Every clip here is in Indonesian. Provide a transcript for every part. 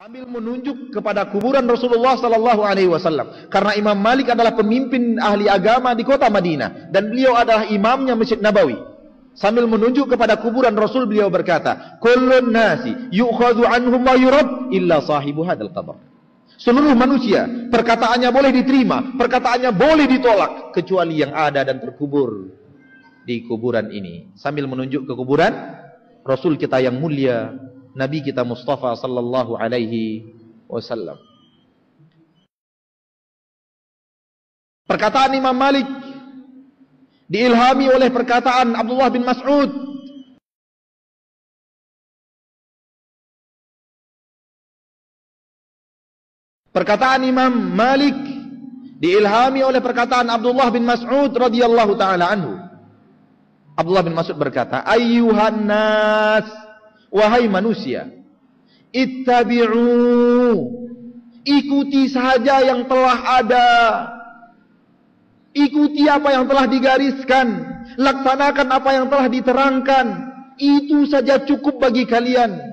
Sambil menunjuk kepada kuburan Rasulullah sallallahu alaihi wasallam. Karena Imam Malik adalah pemimpin ahli agama di kota Madinah dan beliau adalah imamnya Masjid Nabawi. Sambil menunjuk kepada kuburan Rasul, beliau berkata, "Kullun nasi yu'khadhu anhum wa yurad illa sahibu hadzal qabr." Seluruh manusia perkataannya boleh diterima, perkataannya boleh ditolak kecuali yang ada dan terkubur di kuburan ini. Sambil menunjuk ke kuburan Rasul kita yang mulia, Nabi kita Mustafa sallallahu alaihi wasallam. Perkataan Imam Malik diilhami oleh perkataan Abdullah bin Mas'ud. Perkataan Imam Malik diilhami oleh perkataan Abdullah bin Mas'ud radhiyallahu taala anhu. Abdullah bin Mas'ud berkata, "Ayyuhan nas, wahai manusia, ittabi'u, ikuti saja yang telah ada. Ikuti apa yang telah digariskan, laksanakan apa yang telah diterangkan. Itu saja cukup bagi kalian.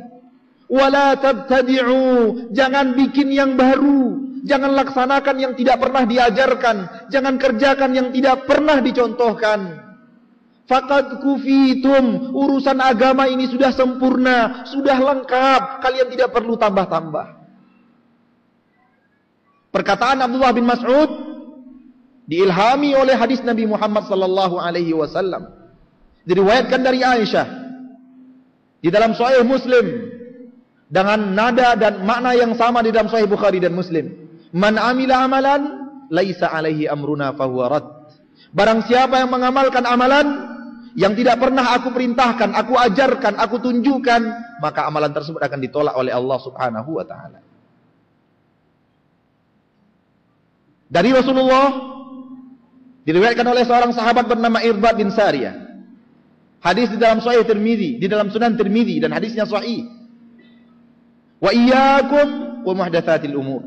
Wala tabtadi'u, jangan bikin yang baru, jangan laksanakan yang tidak pernah diajarkan, jangan kerjakan yang tidak pernah dicontohkan. Faqad kufitum, urusan agama ini sudah sempurna, sudah lengkap, kalian tidak perlu tambah-tambah." Perkataan Abdullah bin Mas'ud diilhami oleh hadis Nabi Muhammad sallallahu alaihi wasallam. Diriwayatkan dari Aisyah di dalam Sahih Muslim dengan nada dan makna yang sama di dalam Sahih Bukhari dan Muslim. "Man amila amalan laisa alaihi amruna fahuwa rad." Barang siapa yang mengamalkan amalan yang tidak pernah aku perintahkan, aku ajarkan, aku tunjukkan, maka amalan tersebut akan ditolak oleh Allah Subhanahu wa taala. Dari Rasulullah diriwayatkan oleh seorang sahabat bernama Irbad bin Sariyah. Hadis di dalam Sahih Tirmizi, di dalam Sunan Tirmizi, dan hadisnya sahih. "Wa iyyakum wa muhdatsatil umur."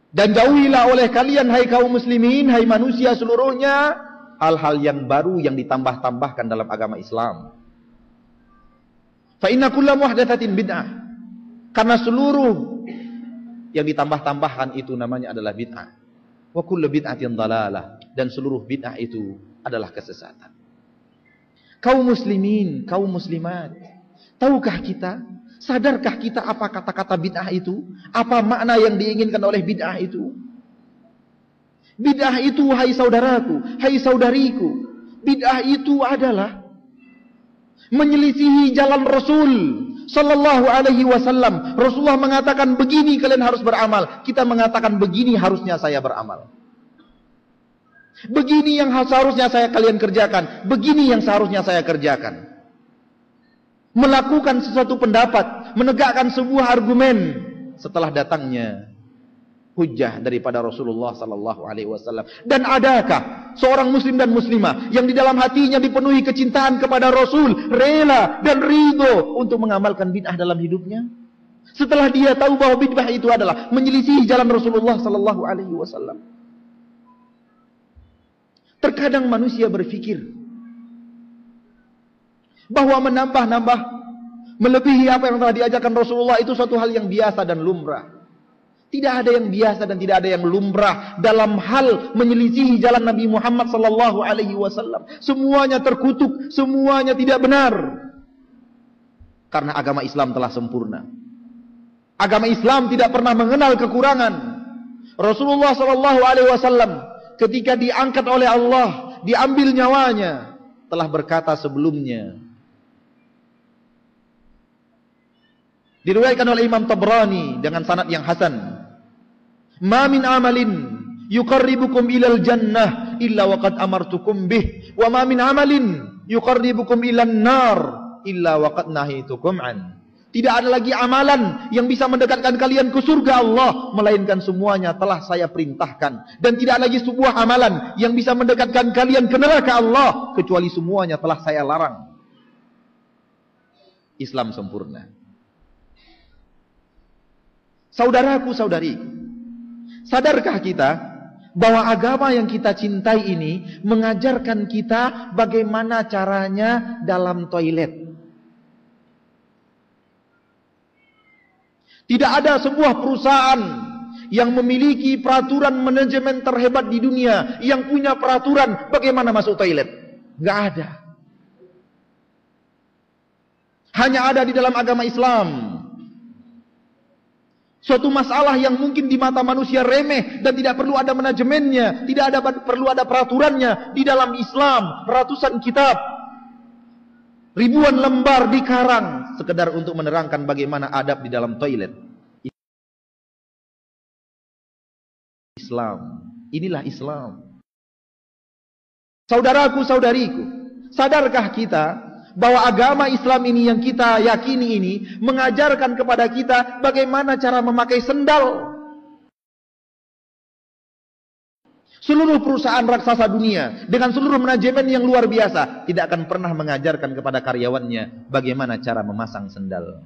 Dan jauhilah oleh kalian hai kaum muslimin, hai manusia seluruhnya, hal-hal yang baru yang ditambah-tambahkan dalam agama Islam. Fa inna kulla muhdatsatin bid'ah. Karena seluruh yang ditambah-tambahkan itu namanya adalah bid'ah. Wa kullu bid'atin dhalalah, dan seluruh bid'ah itu adalah kesesatan. Kaum muslimin, kaum muslimat, tahukah kita, sadarkah kita apa kata-kata bid'ah itu? Apa makna yang diinginkan oleh bid'ah itu? Bid'ah itu, hai saudaraku, hai saudariku, bid'ah itu adalah menyelisihi jalan Rasul sallallahu alaihi wasallam. Rasulullah mengatakan begini kalian harus beramal, kita mengatakan begini harusnya saya beramal. Begini yang seharusnya kalian kerjakan, begini yang seharusnya saya kerjakan. Melakukan sesuatu pendapat, menegakkan sebuah argumen setelah datangnya hujjah daripada Rasulullah sallallahu alaihi wasallam. Dan adakah seorang muslim dan muslimah yang di dalam hatinya dipenuhi kecintaan kepada Rasul, rela dan ridho untuk mengamalkan bid'ah dalam hidupnya? Setelah dia tahu bahwa bid'ah itu adalah menyelisihi jalan Rasulullah sallallahu alaihi wasallam. Terkadang manusia berpikir bahwa menambah-nambah, melebihi apa yang telah diajarkan Rasulullah itu suatu hal yang biasa dan lumrah. Tidak ada yang biasa dan tidak ada yang lumrah dalam hal menyelisihi jalan Nabi Muhammad sallallahu alaihi wasallam. Semuanya terkutuk, semuanya tidak benar. Karena agama Islam telah sempurna. Agama Islam tidak pernah mengenal kekurangan. Rasulullah sallallahu alaihi wasallam ketika diangkat oleh Allah, diambil nyawanya, telah berkata sebelumnya. Diriwayatkan oleh Imam Tabrani dengan sanad yang hasan. "Ma min amalin yuqarribukum ilal jannah illa waqad amartukum bih, wa ma min amalin yuqarribukum ilan nar illa waqad nahitukum an." Tidak ada lagi amalan yang bisa mendekatkan kalian ke surga Allah, melainkan semuanya telah saya perintahkan. Dan tidak lagi sebuah amalan yang bisa mendekatkan kalian ke neraka Allah, kecuali semuanya telah saya larang. Islam sempurna. Saudaraku, saudariku, sadarkah kita bahwa agama yang kita cintai ini mengajarkan kita bagaimana caranya dalam toilet? Tidak ada sebuah perusahaan yang memiliki peraturan manajemen terhebat di dunia, yang punya peraturan bagaimana masuk toilet. Nggak ada. Hanya ada di dalam agama Islam. Suatu masalah yang mungkin di mata manusia remeh dan tidak perlu ada manajemennya, tidak ada perlu ada peraturannya, di dalam Islam ratusan kitab, ribuan lembar dikarang sekedar untuk menerangkan bagaimana adab di dalam toilet. Islam, inilah Islam. Saudaraku, saudariku, sadarkah kita bahwa agama Islam ini yang kita yakini ini mengajarkan kepada kita bagaimana cara memakai sendal? Seluruh perusahaan raksasa dunia dengan seluruh manajemen yang luar biasa tidak akan pernah mengajarkan kepada karyawannya bagaimana cara memasang sendal.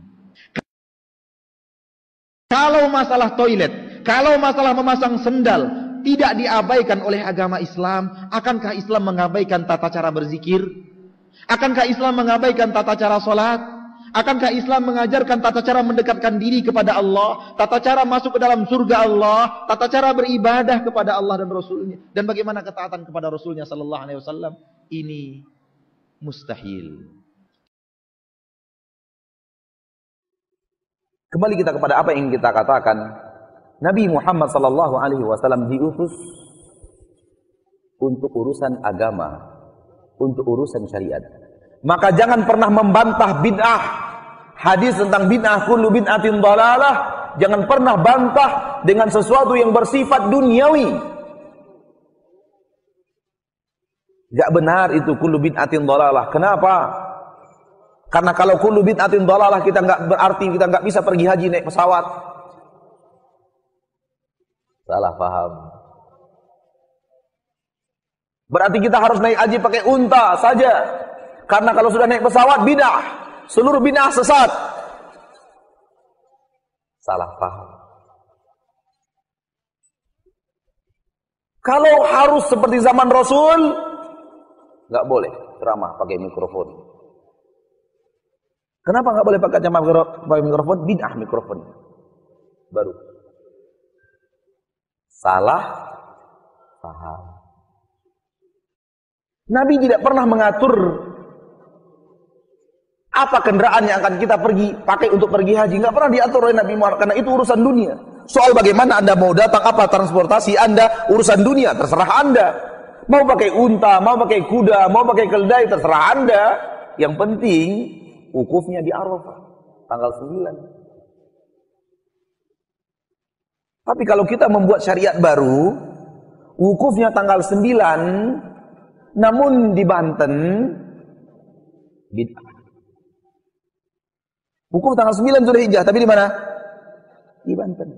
Kalau masalah toilet, kalau masalah memasang sendal tidak diabaikan oleh agama Islam, akankah Islam mengabaikan tata cara berzikir? Akankah Islam mengabaikan tata cara sholat? Akankah Islam mengajarkan tata cara mendekatkan diri kepada Allah, tata cara masuk ke dalam surga Allah, tata cara beribadah kepada Allah dan Rasulnya, dan bagaimana ketaatan kepada Rasulnya Sallallahu Alaihi Wasallam? Ini mustahil. Kembali kita kepada apa yang kita katakan, Nabi Muhammad Sallallahu Alaihi Wasallam diutus untuk urusan agama, untuk urusan syariat. Maka jangan pernah membantah bid'ah. Hadis tentang bid'ah, kullu bid'atin dhalalah, jangan pernah bantah dengan sesuatu yang bersifat duniawi. Enggak benar itu kullu bid'atin dhalalah. Kenapa? Karena kalau kullu bid'atin dhalalah kita enggak berarti kita enggak bisa pergi haji naik pesawat. Salah paham. Berarti kita harus naik haji pakai unta saja. Karena kalau sudah naik pesawat bid'ah, seluruh bid'ah sesat. Salah paham. Kalau harus seperti zaman Rasul, nggak boleh ceramah pakai mikrofon. Kenapa nggak boleh pakai mikrofon? Bid'ah mikrofon. Baru. Salah paham. Nabi tidak pernah mengatur apa kendaraan yang akan kita pakai untuk pergi haji. Nggak pernah diatur oleh Nabi Muhammad, karena itu urusan dunia. Soal bagaimana Anda mau datang, apa transportasi Anda, urusan dunia, terserah Anda. Mau pakai unta, mau pakai kuda, mau pakai keledai, terserah Anda. Yang penting wukufnya di Arafah tanggal 9. Tapi kalau kita membuat syariat baru, wukufnya tanggal 9, namun di Banten bid'ah. Wukuf tanggal 9 Zulhijjah, tapi di mana? Di Banten.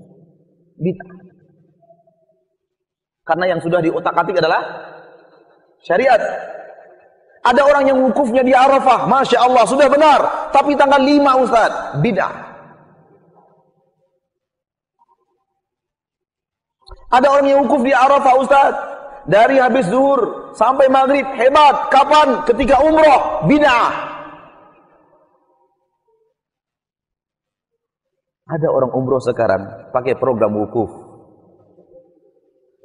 Bid'ah. Karena yang sudah diutak-atik adalah syariat. Ada orang yang wukufnya di Arafah, Masya Allah, sudah benar. Tapi tanggal 5 Ustaz, bid'ah. Ada orang yang wukuf di Arafah Ustaz, dari habis zuhur sampai maghrib, hebat. Kapan? Ketika umroh, bid'ah. Ada orang umroh sekarang pakai program wukuf.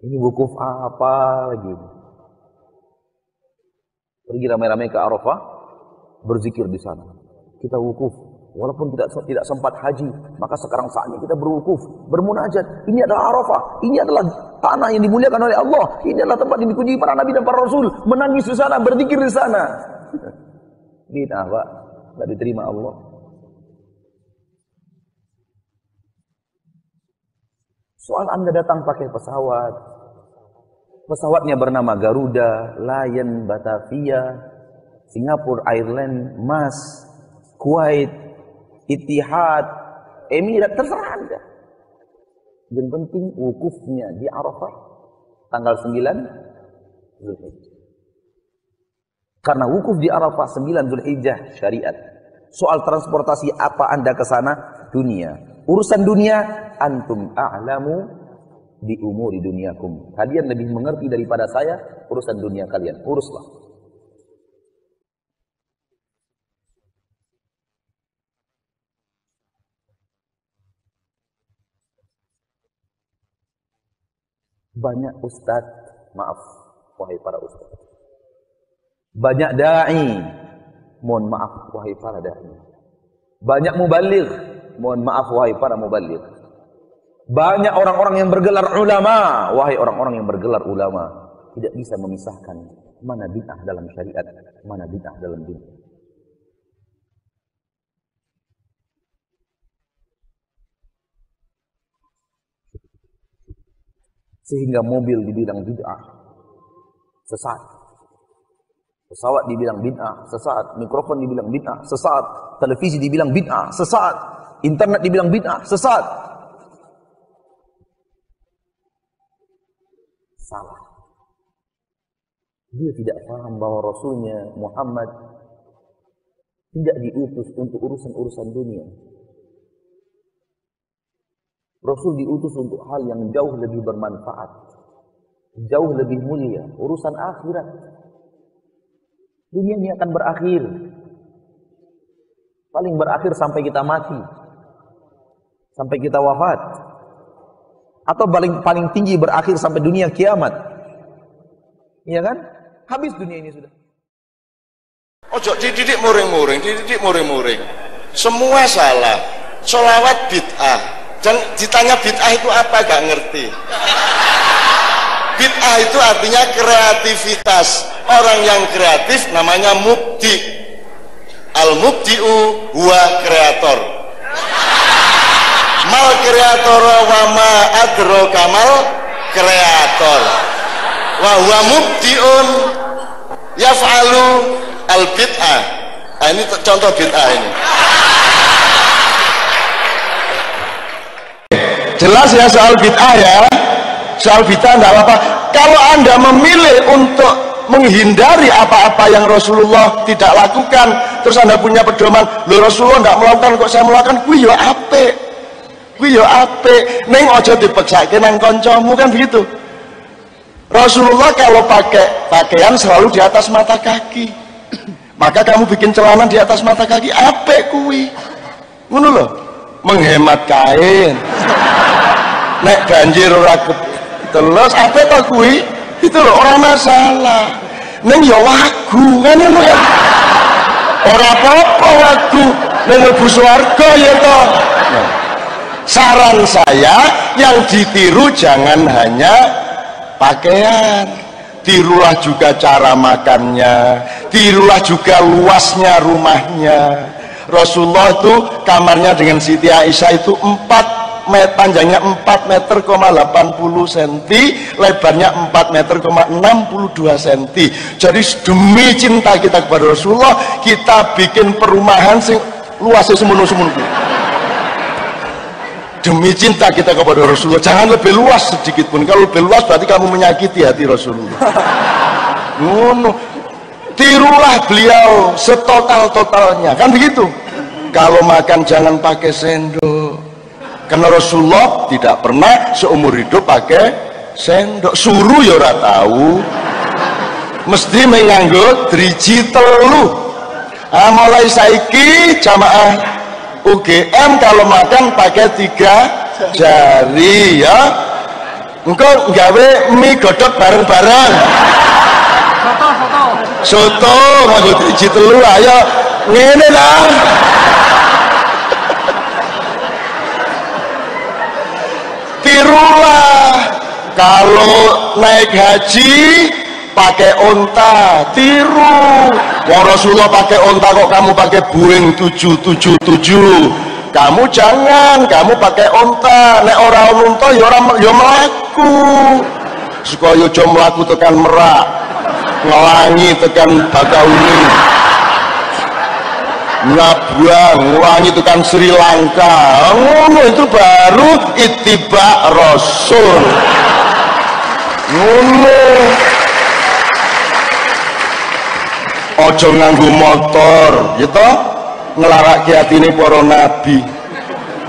Ini wukuf apa lagi? Pergi ramai-ramai ke Arafah, berzikir di sana. Kita wukuf, walaupun tidak sempat haji, maka sekarang saatnya kita berwukuf, bermunajat. Ini adalah Arafah, ini adalah tanah yang dimuliakan oleh Allah. Ini adalah tempat yang dikunjungi para nabi dan para rasul, menangis di sana, berzikir di sana. Bid'ah, Pak, tidak diterima Allah. Soal Anda datang pakai pesawat, pesawatnya bernama Garuda, Lion, Batavia, Singapore Airlines, MAS, Kuwait, Etihad, Emirat, terserah Anda. Yang penting wukufnya di Arafah tanggal 9 Zulhijjah. Karena wukuf di Arafah 9 Zulhijjah syariat. Soal transportasi apa Anda ke sana? Dunia. Urusan dunia, antum a'lamu di umuri dunyakum. Kalian lebih mengerti daripada saya urusan dunia kalian. Uruslah. Banyak ustadz, maaf wahai para ustadz. Banyak da'i, mohon maaf wahai para da'i. Banyak mubaligh, mohon maaf wahai para mubaligh. Banyak orang-orang yang bergelar ulama, wahai orang-orang yang bergelar ulama. Tidak bisa memisahkan mana bid'ah dalam syariat, mana bid'ah dalam dunia. Sehingga mobil dibilang bid'ah, sesat. Pesawat dibilang bid'ah, sesat. Mikrofon dibilang bid'ah, sesat. Televisi dibilang bid'ah, sesat. Internet dibilang bid'ah, sesat. Salah. Dia tidak paham bahwa Rasulnya Muhammad tidak diutus untuk urusan-urusan dunia. Rasul diutus untuk hal yang jauh lebih bermanfaat, jauh lebih mulia, urusan akhirat. Dunia ini akan berakhir. Paling berakhir sampai kita mati, sampai kita wafat. Atau paling tinggi berakhir sampai dunia kiamat. Iya kan? Habis dunia ini sudah. Ojo dididik muring-muring. Semua salah. Sholawat bid'ah. Dan ditanya bid'ah itu apa, gak ngerti. Bid'ah itu artinya kreativitas. Orang yang kreatif namanya mubdi. Al-mubdi'u huwa kreator. Mal kreator wa ma adro kamal kreator. Wa huwa mubdi'un yaf'alu al-bid'ah. Nah, ini contoh bid'ah ini. Jelas ya soal bid'ah ya. Soal bid'ah enggak apa-apa. Kalau Anda memilih untuk menghindari apa-apa yang Rasulullah tidak lakukan, terus Anda punya pedoman, loh Rasulullah enggak melakukan kok saya melakukan, kuwi yo apik. Kuwi yo apik. Ning aja dipeksake nang kancamu, kan begitu. Rasulullah kalau pakai pakaian selalu di atas mata kaki. Maka kamu bikin celana di atas mata kaki, apik kuwi. Ngono lho. Menghemat kain. Nek banjir ora terus apik to kuwi? Itu lho orang masalah. Ning ya wagu kan ngono ya. Ora apa-apa wagu ning mlebu swarga ya to. Saran saya yang ditiru jangan hanya pakaian, tirulah juga cara makannya, tirulah juga luasnya rumahnya. Rasulullah itu kamarnya dengan Siti Aisyah itu panjangnya 4 meter, 80 cm, lebarnya 4 meter, 62 cm. Jadi demi cinta kita kepada Rasulullah, kita bikin perumahan sing luasnya semono-semono. Demi cinta kita kepada Rasulullah, jangan lebih luas sedikit pun. Kalau lebih luas berarti kamu menyakiti hati Rasulullah. Ngono. Tirulah beliau setotal-totalnya, kan begitu. Kalau makan jangan pakai sendok, karena Rasulullah tidak pernah seumur hidup pakai sendok. Suruh ya ora tahu, mesti menganggo driji telu. Mulai saiki jamaah UGM kalau makan pakai 3 jari ya. Engko gawe mie godhog bareng-bareng. Soto nganggo driji telu, ayo ngene lah. Tirulah kalau naik haji pakai onta, tiru. Wah Rasulullah pakai onta kok kamu pakai Boeing 777. Kamu jangan, kamu pakai onta. Nek ora onta ya ora ya mlaku. Supaya aja mlaku tekan Merak, Ngelangi tekan Bakauni, Labuan, Ngelangi tekan Sri Lanka. Ngono itu baru ittiba Rasul. Ngono. Ojo nganggo motor, gitu, ngelarake atine para nabi.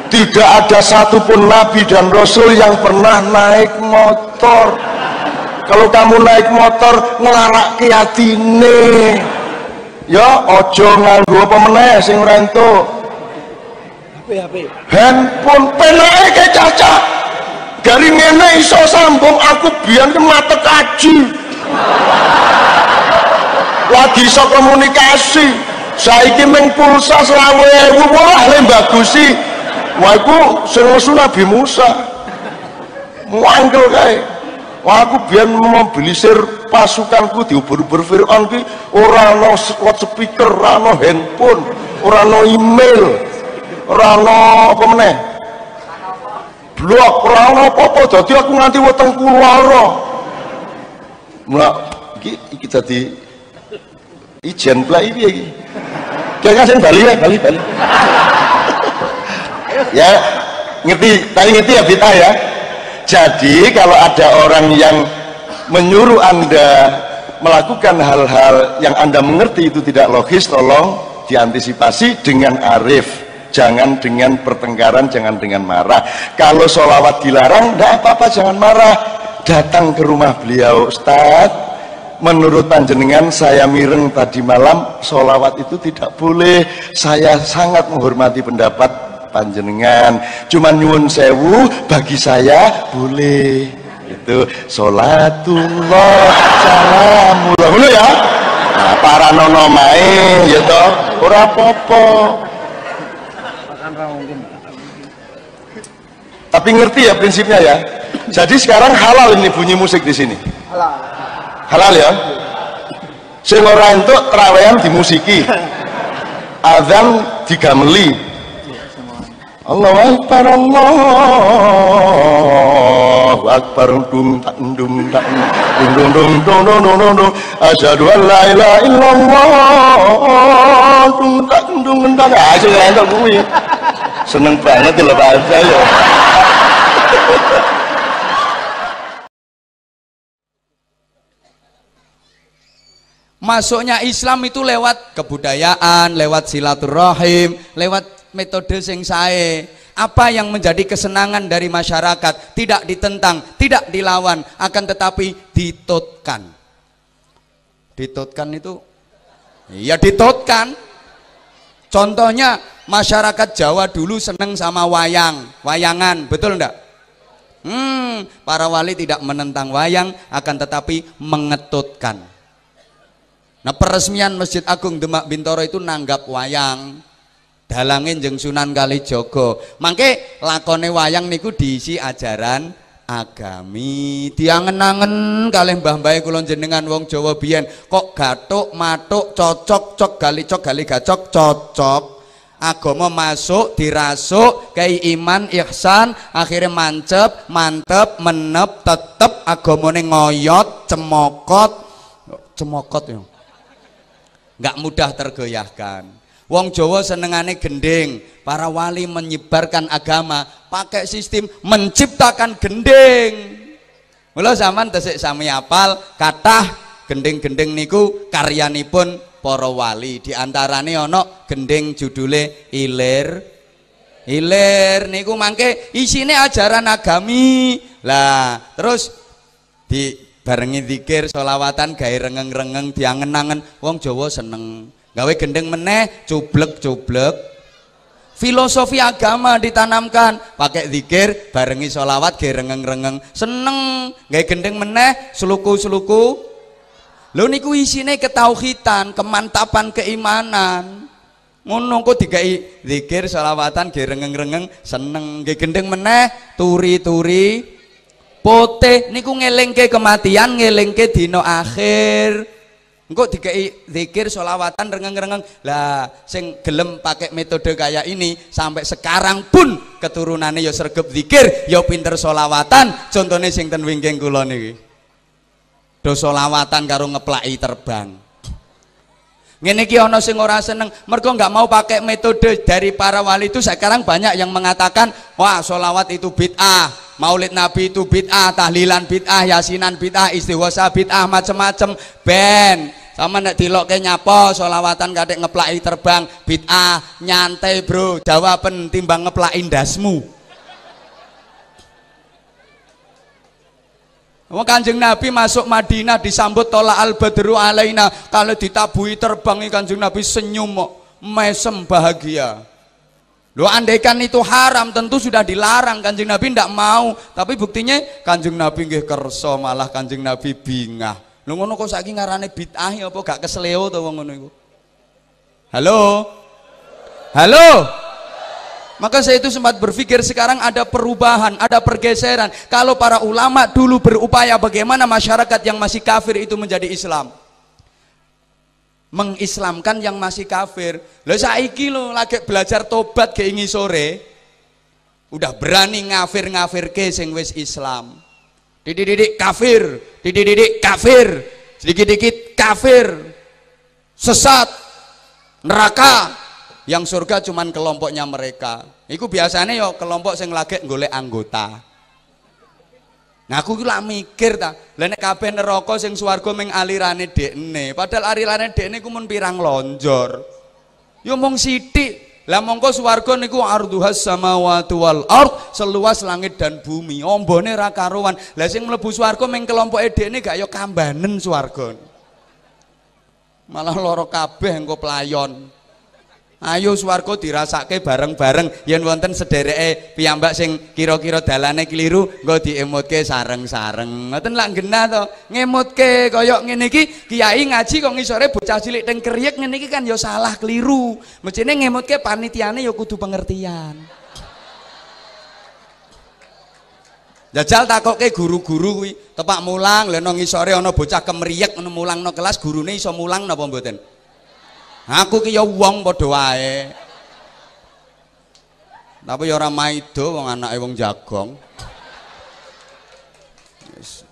Tidak ada satupun nabi dan rasul yang pernah naik motor. Kalau kamu naik motor, ngelarake atine. Ya, ojo nganggo apa meneh sing rento. HP. Handphone penake ke caca. Gari ngene iso sambung aku biyen ke mata kaji. Lagi iso komunikasi. Saiki mung pulsa 20.000 wah le bagusi. Wah iku sing nesu Nabi Musa. Muangkel kae. Wah aku biyen mobilisir pasukanku diubur-ubur Firaun ki ora ana speaker, ora ana handphone, ora ana email, ora ana apa meneh? Blog, ora ana apa-apa. Dadi aku nganti wetengku lara. Nah, iki dadi ijen play piye iki? Kayaknya sing Bali ya, Bali. Ya, ngerti ya bid'ah ya. Jadi kalau ada orang yang menyuruh Anda melakukan hal-hal yang Anda mengerti itu tidak logis, tolong diantisipasi dengan arif, jangan dengan pertengkaran, jangan dengan marah. Kalau sholawat dilarang, tidak apa-apa, jangan marah. Datang ke rumah beliau, Ustaz, menurut panjenengan saya mireng tadi malam, sholawat itu tidak boleh. Saya sangat menghormati pendapat panjenengan, cuman nyuwun sewu, bagi saya boleh. Itu sholatullah salamullah dulu ya. Nah, para nono main ya toh ora apa-apa. Tapi ngerti ya prinsipnya ya. Jadi sekarang halal ini bunyi musik di sini. Halal ya. Sing ora entuk trawean dimusiki. Azan digameli. Allahu Akbar, Allahu Akbar, dum tak dum tak dum dum dum dum dum dum, asyhadu an la ilaha illallah, dum tak dum tak. Aja entuk kuwi. Seneng banget lho Pak saya. Masuknya Islam itu lewat kebudayaan, lewat silaturahim, lewat metode sing sae. Apa yang menjadi kesenangan dari masyarakat tidak ditentang, tidak dilawan, akan tetapi ditutkan. Ditutkan itu iya ditutkan. Contohnya masyarakat Jawa dulu seneng sama wayangan, betul enggak? Para wali tidak menentang wayang, akan tetapi mengetutkan. Nah, peresmian Masjid Agung Demak Bintoro itu nanggap wayang. Dalangin jeung Sunan Kalijaga. Mangke lakone wayang niku diisi ajaran agami. Diangen-angen kalih mbah-mbahe kula jenengan wong Jawa biyen. Kok gathuk, mathuk, cocok, cok gali gacok, cocok. Agama masuk, dirasuk, kei iman, ihsan, akhirnya mantep, menep, tetep agamane ngoyot, cemokot ya. Nggak mudah tergoyahkan. Wong Jawa senengane gending. Para wali menyebarkan agama pakai sistem menciptakan gending. Mula zaman tesik sami apal kathah gending-gending niku karyanipun para wali. Di antarane ana gending judule Ilir. Ilir niku mangke isine ajaran agami. Lah, terus di barengi zikir sholawatan gawe rengeng-rengeng diangen-angen wong Jawa seneng. Gawe gendeng meneh cublek-cublek. Filosofi agama ditanamkan, pakai zikir barengi sholawat gawe rengeng-rengeng seneng. Gawe gendeng meneh seluku-seluku. Lho niku isine ketauhidan, kemantapan keimanan. Ngono kok digawe zikir sholawatan gawe rengeng-rengeng seneng. Gawe gendeng meneh turi-turi pote niku ngelingke kematian, ngelingke dina akhir. Engko dikai zikir sholawatan rengeng-rengeng. Lah sing gelem pakai metode kayak ini sampai sekarang pun keturunannya ya sregep zikir, ya pinter sholawatan. Contohnya sing ten wingking kula niki. Do sholawatan karo ngeplaki terbang. Ngene iki ana sing ora seneng, mergo nggak mau pakai metode dari para wali itu. Sekarang banyak yang mengatakan, wah sholawat itu bid'ah, maulid nabi itu bid'ah, tahlilan bid'ah, yasinan bid'ah, istighosah bid'ah, macem-macem. Ben sama nek dilokke nyapa sholawatan kadek ngeplaki terbang bid'ah, nyantai bro, jawaban timbang ngeplaki ndasmu. Kanjeng Nabi masuk Madinah disambut tola al badru alaina, kalau ditabui terbang Kanjeng Nabi senyum mesem bahagia. Loh, andaikan itu haram tentu sudah dilarang, Kanjeng Nabi ndak mau, tapi buktinya Kanjeng Nabi nggih kersa, malah Kanjeng Nabi bingah. Lho ngono kok saiki ngarane bid'ah apa gak kesleo to wong ngono iku? Halo? Halo? Maka saya itu sempat berpikir sekarang ada perubahan, ada pergeseran. Kalau para ulama dulu berupaya bagaimana masyarakat yang masih kafir itu menjadi Islam, mengislamkan yang masih kafir. Lah saiki lho lagi belajar tobat ke ingi sore udah berani ngafir-ngafirke sing wis Islam. Didik-didik kafir, didik-didik kafir, sedikit-dikit kafir, sesat, neraka, yang surga cuman kelompoknya mereka. Iku biasanya yo kelompok sing lagi golek anggota. Nah aku lak mikir ta, lha nek kabeh neraka sing swarga ming alirane dekne, padahal alirane dekne ku mun pirang lonjor. Yo mung sithik. Lah mongko swarga niku arduhas samawati wal ard, seluas langit dan bumi. Ombone ra karuan. Lah sing mlebu swarga ming kelompoke dekne gak yo kambanen swarga. Malah loro kabeh engko playon. Ayo swarga dirasake bareng-bareng, yen wonten sedereke piyambak sing kira-kira dalane keliru nggo diemutke sareng-sareng. Ngoten lak genah to, ngemutke kaya ngene iki, kiai ngaji kok ngisore bocah cilik teng kriek ngene iki kan ya salah keliru. Mestine ngemutke panitiane ya kudu pengertian. Jajal takokke guru-guru kuwi, tepak mulang lha nang ngisore ana bocah kemriyek ngono mulangno kelas, gurune iso mulang napa mboten? Aku ki ya wong padha wae. Tapi ya ora maido wong anake wong jagong. Yes.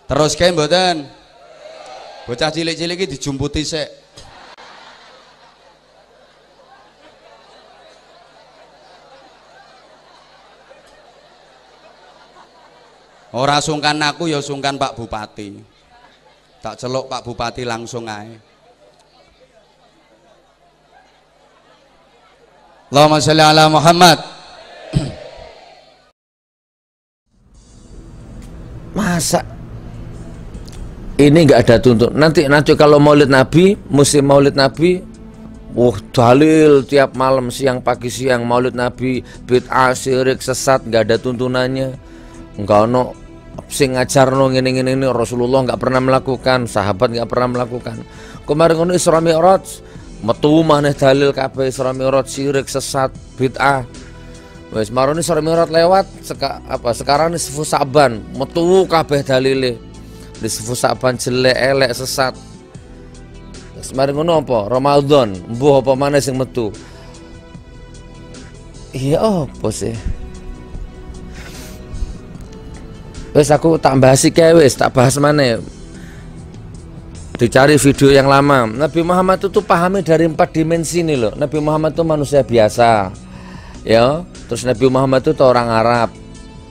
Terus kae mboten. Bocah cilik-cilik iki dijumputi sik. Ora sungkan aku ya sungkan Pak Bupati. Tak celuk Pak Bupati langsung ae. Allahumma sholli ala Muhammad. Masa ini nggak ada tuntut? Nanti kalau Maulid Nabi, musim Maulid Nabi, dalil tiap malam, siang, pagi, siang Maulid Nabi, bid'ah, syirik, sesat, nggak ada tuntunannya. Enggak ono sing ngajarno ngene-ngene ini Rasulullah nggak pernah melakukan, sahabat nggak pernah melakukan. Kemarin ngono Isra Mi'raj metu maneh dalil kabeh Isra Mi'raj syirik, sesat, bid'ah. Wis marone Isra Mi'raj lewat sekarang nisfu Sa'ban metu kabeh dalile. Nisfu Sa'ban jelek, elek, sesat. Kemarin ngono apa? Ramadan, mbuh apa maneh sing metu. Iya apa sih? Wes aku tak bahas iki wis, tak bahas mana. Dicari video yang lama. Nabi Muhammad itu pahami dari 4 dimensi nih loh. Nabi Muhammad itu manusia biasa. Ya, terus Nabi Muhammad itu orang Arab.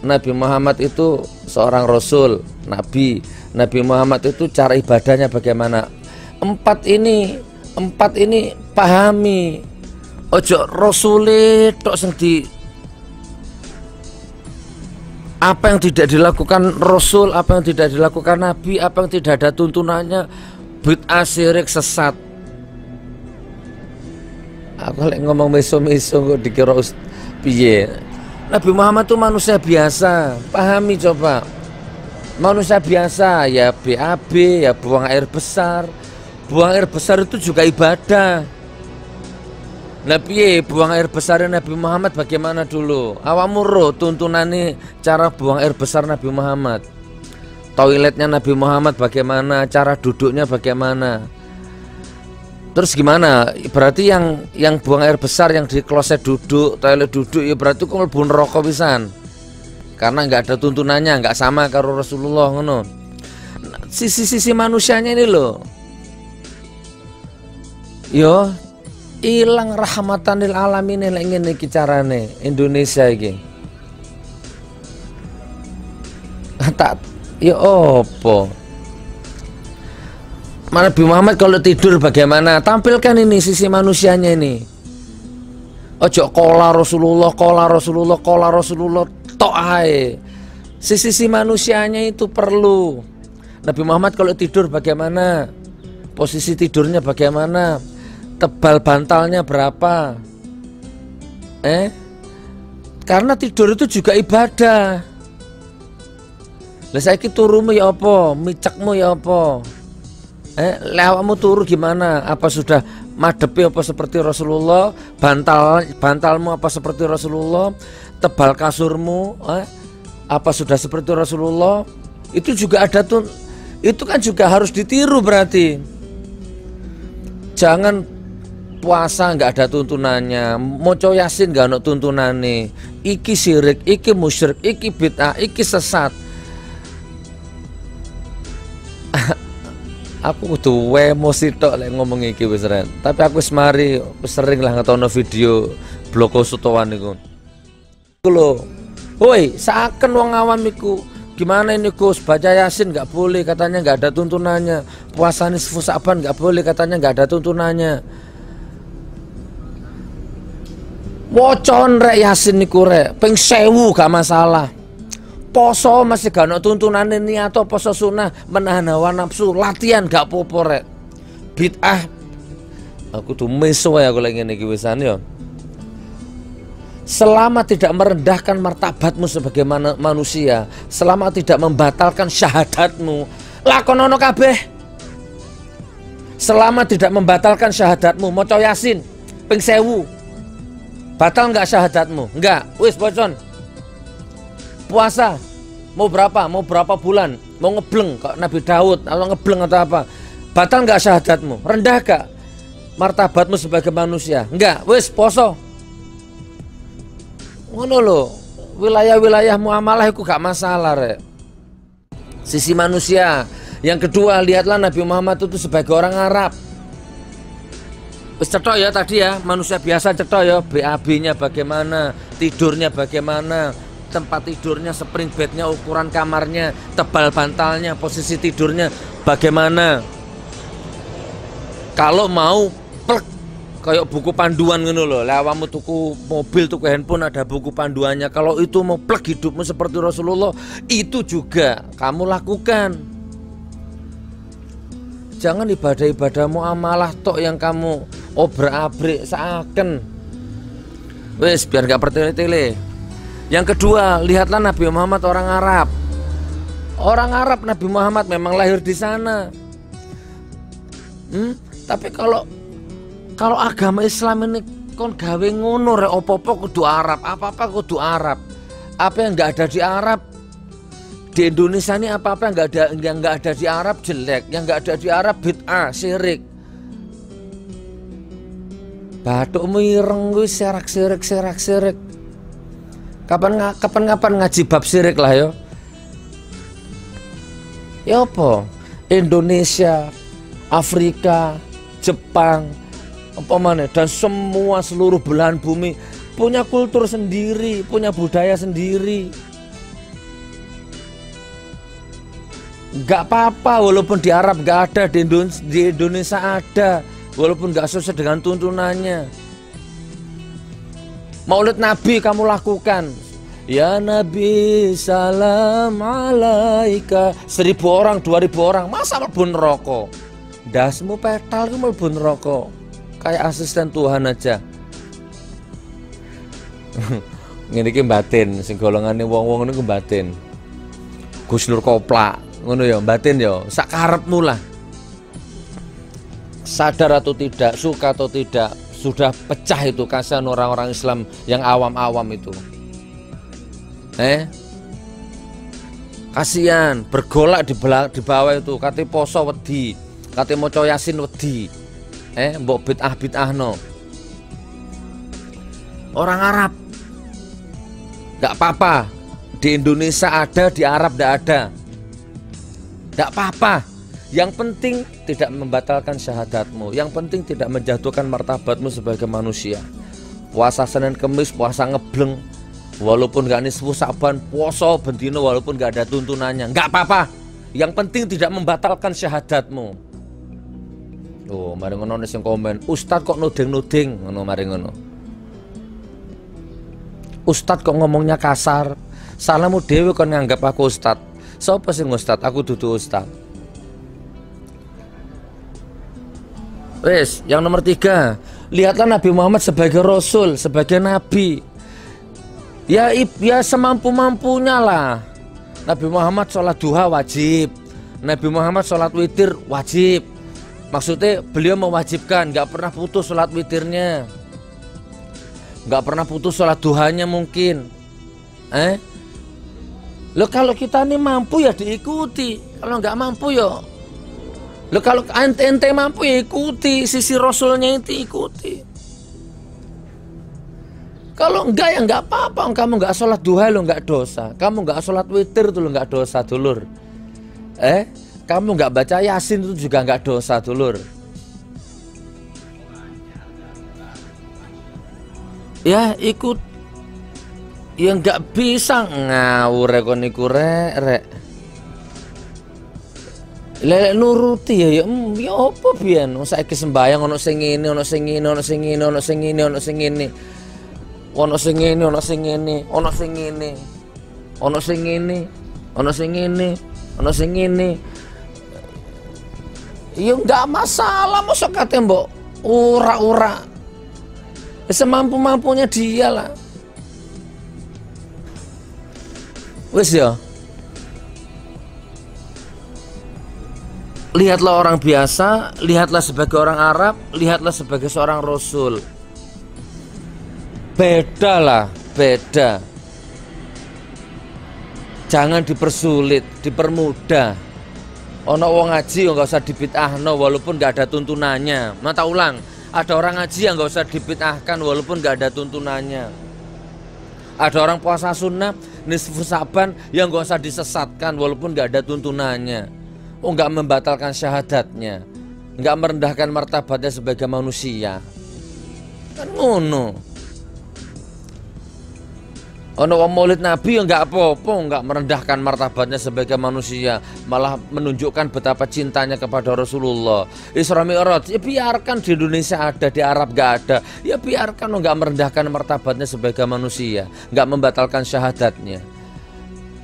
Nabi Muhammad itu seorang rasul, nabi. Nabi Muhammad itu cara ibadahnya bagaimana? 4 ini pahami. Ojo rasule tok sing di apa yang tidak dilakukan Rasul, apa yang tidak dilakukan Nabi, apa yang tidak ada tuntunannya, bid'ah, syirik, sesat. Aku lagi ngomong meso-meso kok dikira piye. Nabi Muhammad itu manusia biasa, pahami coba. Manusia biasa ya BAB, ya buang air besar. Buang air besar itu juga ibadah. Nabi buang air besar Nabi Muhammad bagaimana dulu? Awakmu ro tuntunane cara buang air besar Nabi Muhammad. Toiletnya Nabi Muhammad bagaimana? Cara duduknya bagaimana? Terus gimana? Berarti yang buang air besar yang di kloset duduk, toilet duduk ya berarti kok mlebu neraka pisan. Karena nggak ada tuntunannya, nggak sama karo Rasulullah ngono. Sisi-sisi manusianya ini loh. Yo ilang rahmatan lil alamin lek ngene iki carane Indonesia iki. Tak ya opo. Nabi Muhammad kalau tidur bagaimana? Tampilkan ini sisi manusianya ini. Ojo kola Rasulullah tok ae. Sisi manusianya itu perlu. Nabi Muhammad kalau tidur bagaimana? Posisi tidurnya bagaimana? tebal bantalnya berapa. Karena tidur itu juga ibadah. Lah saiki turumu ya apa, micakmu ya apa? Lewatmu turu gimana? Apa sudah madepi apa seperti Rasulullah? Bantalmu apa seperti Rasulullah? Tebal kasurmu apa sudah seperti Rasulullah? Itu juga ada tuh. Itu kan juga harus ditiru berarti. Jangan puasa nggak ada tuntunannya, moco yasin nggak ada tuntunannya. Iki syirik, iki musyrik, iki bid'ah, iki sesat. Aku kudu emosi tok lek ngomong iki wis ren. Tapi aku wis mari sering lah ngetono video bloko sutowan niku. Iku lho. Woi, seakan wong awam iku gimana ini Gus, baca Yasin nggak boleh katanya, nggak ada tuntunannya. Puasa nisfu Sa'ban nggak boleh katanya, nggak ada tuntunannya. Wocon rek Yasin niku rek, ping 1000 gak masalah. Poso masih gak ada tuntunannya niat atau poso sunnah, menahan hawa nafsu, latihan gak popo rek. Bid'ah. Aku tuh meso ya aku lagi ngene iki wisan yo. Selama tidak merendahkan martabatmu sebagai manusia, selama tidak membatalkan syahadatmu, lakonono kabeh. Selama tidak membatalkan syahadatmu, maca Yasin ping 1000. Batal enggak syahadatmu? Enggak. Wis bocon. Puasa mau berapa? Mau berapa bulan? Mau ngebleng kok Nabi Daud atau ngebleng atau apa? Batal enggak syahadatmu? Rendah gak martabatmu sebagai manusia? Enggak. Wis poso. Ngono lho, wilayah-wilayah muamalah itu gak masalah rek. Sisi manusia. Yang kedua, lihatlah Nabi Muhammad itu sebagai orang Arab. Wis cetok ya tadi ya, manusia biasa cetok ya, BAB-nya bagaimana, tidurnya bagaimana, tempat tidurnya, spring bednya, ukuran kamarnya, tebal bantalnya, posisi tidurnya bagaimana. Kalau mau plek kayak buku panduan ngono lho, lawamu tuku mobil, tuku handphone ada buku panduannya. Kalau itu mau plek hidupmu seperti Rasulullah, itu juga kamu lakukan. Jangan ibadah-ibadah muamalah tok yang kamu obrak-abrik seakan. Wes biar gak bertele-tele. Yang kedua, lihatlah Nabi Muhammad orang Arab. Orang Arab Nabi Muhammad memang lahir di sana. Tapi kalau agama Islam ini kon gawe ngono rek, opo-opo kudu Arab, apa-apa kudu Arab. Apa yang nggak ada di Arab di Indonesia ini, apa-apa yang nggak ada di Arab jelek, yang nggak ada di Arab bid'ah, syirik. Bathukmu ireng kuwi serak-serik. Kapan ngaji bab syirik lah yo. Ya apa? Indonesia, Afrika, Jepang, apa mana, dan semua seluruh belahan bumi punya kultur sendiri, punya budaya sendiri. Gak apa-apa walaupun di Arab gak ada, di Indonesia ada, walaupun gak sesuai dengan tuntunannya. Maulid Nabi kamu lakukan. Ya Nabi salam alaika. 1000 orang, 2000 orang, masa mlebu neraka? Dasmu petal ku mlebu neraka. Kayak asisten Tuhan aja. Ngene iki batin, sing golongane wong-wong niku batin. Gus Nur Koplak, ngono ya, batin ya, sak karepmu lah. Sadar atau tidak, suka atau tidak, sudah pecah itu kasihan orang-orang Islam yang awam-awam itu. Kasihan, bergolak di bawah itu, kate poso wedi, kate maca Yasin wedi. Mbok bid'ah no. Orang Arab gak apa-apa, di Indonesia ada, di Arab gak ada, gak apa-apa. Yang penting tidak membatalkan syahadatmu, yang penting tidak menjatuhkan martabatmu sebagai manusia. Puasa Senin Kemis, puasa ngebleng, walaupun gak nisfu Sa'ban, puasa bendino walaupun gak ada tuntunannya, gak apa-apa. Yang penting tidak membatalkan syahadatmu. Oh, mari ngono sing komen, Ustadz kok nuding-nuding, ngono mari ngono. Ustadz kok ngomongnya kasar. Salahmu dhewe kon nganggap aku ustadz. Sapa sing ustadz? Aku dudu ustadz. Wes, yang nomor 3, lihatlah Nabi Muhammad sebagai Rasul, sebagai Nabi. Ya semampu-mampunya lah. Nabi Muhammad sholat duha wajib, Nabi Muhammad sholat witir wajib. Maksudnya beliau mewajibkan, nggak pernah putus sholat witirnya, nggak pernah putus sholat duhanya mungkin. Lo kalau kita ini mampu ya diikuti, kalau nggak mampu ya. Lo kalau ente mampu ya ikuti, sisi Rasulnya itu ikuti. Kalau enggak ya enggak apa-apa. Kamu enggak sholat duha lo enggak dosa. Kamu enggak sholat witir tuh lo enggak dosa dulur. Kamu enggak baca Yasin itu juga enggak dosa dulur. Ya ikut. Ya enggak bisa ngawur kon iku rek. Lek nuruti ya apa biyen saiki sembayang ono sing ngene, ono sing ngene, ono sing ngene, ono sing ngene, ono sing ngene. Ono sing ngene, ono sing ngene, ono sing ngene. Ono sing ngene, ono sing ngene, ono sing ngene. Ya enggak masalah mosok kate mbok ura-ura. Semampu-mampunya dia lah. Wis ya. Lihatlah orang biasa, lihatlah sebagai orang Arab, lihatlah sebagai seorang Rasul. Beda lah, beda. Jangan dipersulit, dipermudah. Ono wong ngaji nggak usah dibid'ahno walaupun nggak ada tuntunannya. Mata ulang, ada orang ngaji yang nggak usah dibid'ahkan walaupun nggak ada tuntunannya. Ada orang puasa sunnah nisfu Sa'ban yang nggak usah disesatkan walaupun nggak ada tuntunannya. Nggak membatalkan syahadatnya, nggak merendahkan martabatnya sebagai manusia. Kan ngono. Ono wong maulid Nabi ya nggak apa-apa, nggak merendahkan martabatnya sebagai manusia, malah menunjukkan betapa cintanya kepada Rasulullah. Isra Mi'raj, ya biarkan di Indonesia ada, di Arab nggak ada, ya biarkan, nggak merendahkan martabatnya sebagai manusia, nggak membatalkan syahadatnya.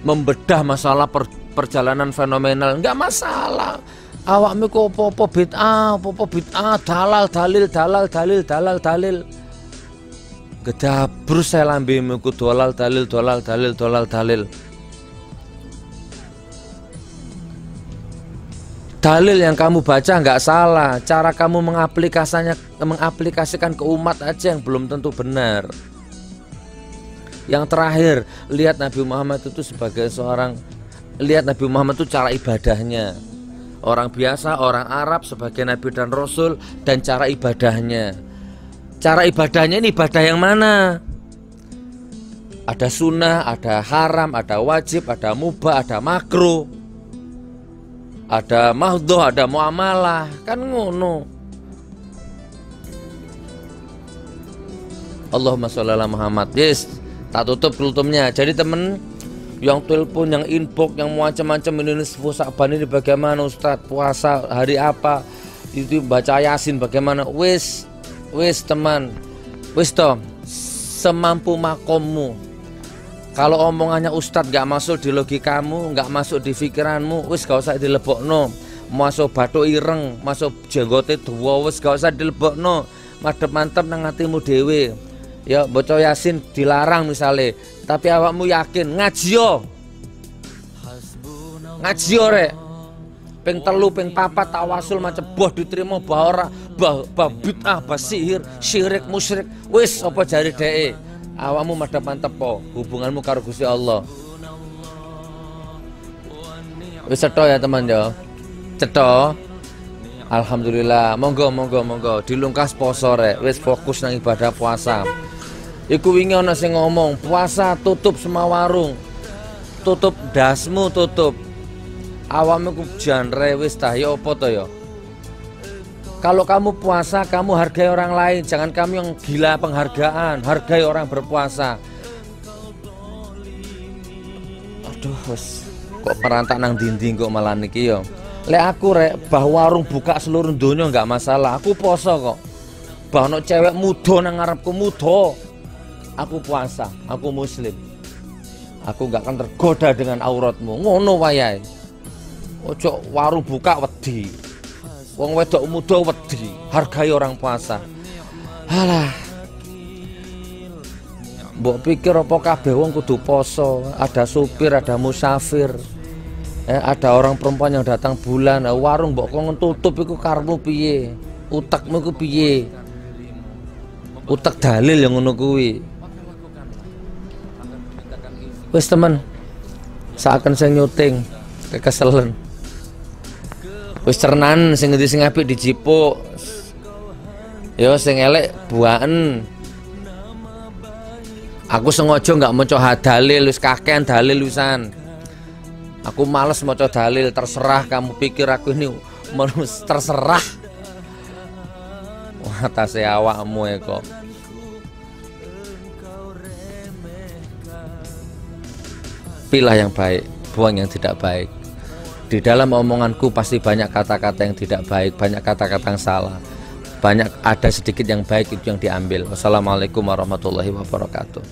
Membedah masalah perjalanan fenomenal nggak masalah. Awakmu kok apa bid'ah, dalal dalil. Gedabrus saya lambemu ku dolal dalil. Dalil yang kamu baca nggak salah, cara kamu mengaplikasikan ke umat aja yang belum tentu benar. Yang terakhir, lihat Nabi Muhammad itu sebagai seorang, lihat Nabi Muhammad itu cara ibadahnya. Orang biasa, orang Arab sebagai Nabi dan Rasul, dan cara ibadahnya. Cara ibadahnya ini ibadah yang mana? Ada sunnah, ada haram, ada wajib, ada mubah, ada makruh, ada mahdhoh, ada muamalah. Kan ngono. Allahumma sholli ala Muhammad. Yes, tak tutup kultumnya. Jadi temen yang telepon, yang inbox, yang macam-macam ini Sa'ban ini bagaimana Ustadz, puasa hari apa, itu baca Yasin bagaimana? Wis teman, wis toh, semampu makommu. Kalau omongannya Ustadz gak masuk di logikamu, gak masuk di pikiranmu, wis gak usah dilebokno. Masuk bathuk ireng, masuk jenggote dawa, wis gak usah dilebokno. Madhep mantep nang atimu dhewe. Ya baca Yasin dilarang misalnya, tapi awakmu yakin ngaji yo rek. Ping 3, ping 4 tawasul macam boh diterima bah ora, bah bid'ah, bah sihir, syirik, musyrik. Wis apa jari dheke? Awakmu madhep mantep po hubunganmu karo Gusti Allah. Wis cetha ya teman yo. Cetha. Alhamdulillah. Monggo dilungkas poso rek. Wis fokus nang ibadah puasa. Iku wingi ana sing ngomong, puasa tutup semua warung. Tutup dasmu, tutup. Awakmu ku janre wis tah ya apa to ya? Kalau kamu puasa, kamu hargai orang lain, jangan kamu yang gila penghargaan. Hargai orang berpuasa. Aduh, kok merantak nang dinding kok malah niki ya. Lek aku rek, bah warung buka seluruh dunia nggak masalah. Aku poso kok. Bah ono cewek muda nang ngarepku muda. Aku puasa, aku muslim. Aku nggak akan tergoda dengan auratmu. Ngono wayahe. Ojo warung buka wedi. Wong wedok muda wedi. hargai orang puasa. Alah, mbok pikir apa kabeh wong kudu poso? Ada supir, ada musafir, ada orang perempuan yang datang bulan. Warung mbok kon tutup iku karepmu piye? Utekmu iku piye? Utek dalil yang ngono kuwi. Wis temen, seakan saya nyuting kekeselen. Wis cernan sing ngendi sing apik dijipuk. Yo sing elek buaken. Aku sengaja nggak maca dalil, wis kakean dalil wisan. Aku males maca dalil, terserah kamu pikir aku ini terserah. Wah, tase awakmu kok. Pilih yang baik, buang yang tidak baik. Di dalam omonganku pasti banyak kata-kata yang tidak baik, banyak kata-kata yang salah. Banyak ada sedikit yang baik itu yang diambil. Wassalamualaikum warahmatullahi wabarakatuh.